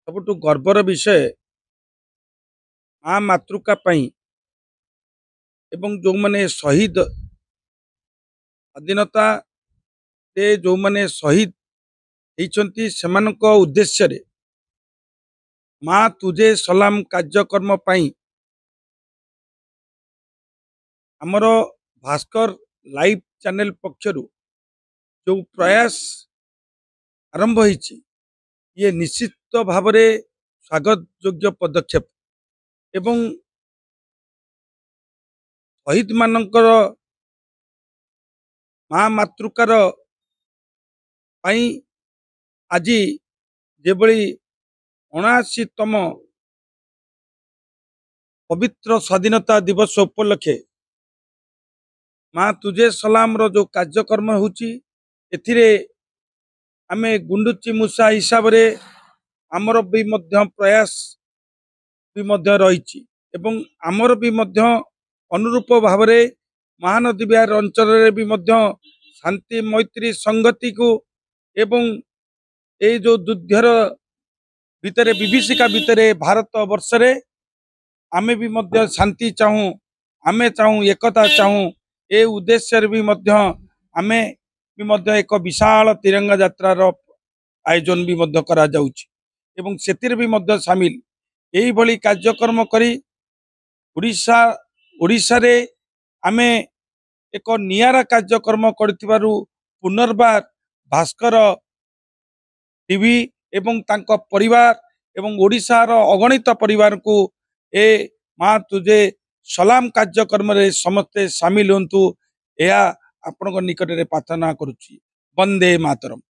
ସବୁଠୁ ଗର୍ବର ବିଷୟ ମା ମାତୃକା ପାଇଁ ଏବଂ ଯେଉଁମାନେ ଶହୀଦ ସ୍ୱାଧୀନତା ଯେଉଁମାନେ ଶହୀଦ ହେଇଛନ୍ତି ସେମାନଙ୍କ ଉଦ୍ଦେଶ୍ୟରେ ମା ତୁଝେ ସଲାମ କାର୍ଯ୍ୟକ୍ରମ ପାଇଁ ଆମର ଭାସ୍କର ଲାଇଭ ଚ୍ୟାନେଲ ପକ୍ଷରୁ ଯେଉଁ ପ୍ରୟାସ ଆରମ୍ଭ ହୋଇଛି ଇଏ ନିଶ୍ଚିତ ଭାବରେ ସ୍ୱାଗତ ଯୋଗ୍ୟ ପଦକ୍ଷେପ ଏବଂ ଶହୀଦ ମାନଙ୍କର ମା ମାତୃକାର ପାଇଁ ଆଜି ଯେଭଳି 79ତମ ପବିତ୍ର ସ୍ୱାଧୀନତା ଦିବସ ଉପଲକ୍ଷେ ମା ତୁଝେ ସଲାମର ଯେଉଁ କାର୍ଯ୍ୟକ୍ରମ ହେଉଛି ଏଥିରେ ଆମେ ଗୁଣ୍ଡୁଚି ମୂଷା ହିସାବରେ ଆମର ବି ମଧ୍ୟ ପ୍ରୟାସ ବି ମଧ୍ୟ ରହିଛି ଏବଂ ଆମର ବି ମଧ୍ୟ ଅନୁରୂପ ଭାବରେ ମହାନଦୀ ବିହାର ଅଞ୍ଚଳରେ ବି ମଧ୍ୟ ଶାନ୍ତି ମୈତ୍ରୀ ସଂଗତିକୁ ଏବଂ ଏଇ ଯେଉଁ ଯୁଦ୍ଧର ଭିତରେ ବିଭୀଷିକା ଭିତରେ ଭାରତ ବର୍ଷରେ ଆମେ ବି ମଧ୍ୟ ଶାନ୍ତି ଚାହୁଁ, ଆମେ ଚାହୁଁ ଏକତା ଚାହୁଁ, ଏ ଉଦ୍ଦେଶ୍ୟରେ ବି ମଧ୍ୟ ଆମେ ବି ମଧ୍ୟ ଏକ ବିଶାଳ ତିରଙ୍ଗା ଯାତ୍ରାର ଆୟୋଜନ ବି ମଧ୍ୟ କରାଯାଉଛି ଏବଂ ସେଥିରେ ବି ମଧ୍ୟ ସାମିଲ ଏଇଭଳି କାର୍ଯ୍ୟକ୍ରମ କରି ଓଡ଼ିଶାରେ ଆମେ ଏକ ନିଆରା କାର୍ଯ୍ୟକ୍ରମ କରିଥିବାରୁ ପୁନର୍ବାର ଭାସ୍କର ଟିଭି ଏବଂ ତାଙ୍କ ପରିବାର ଏବଂ ଓଡ଼ିଶାର ଅଗଣିତ ପରିବାରକୁ ଏ ମା ତୁଝେ ସଲାମ କାର୍ଯ୍ୟକ୍ରମରେ ସମସ୍ତେ ସାମିଲ ହୁଅନ୍ତୁ ଏହା ଆପଣଙ୍କ ନିକଟରେ ପ୍ରାର୍ଥନା କରୁଛି। ବନ୍ଦେ ମାତରମ୍।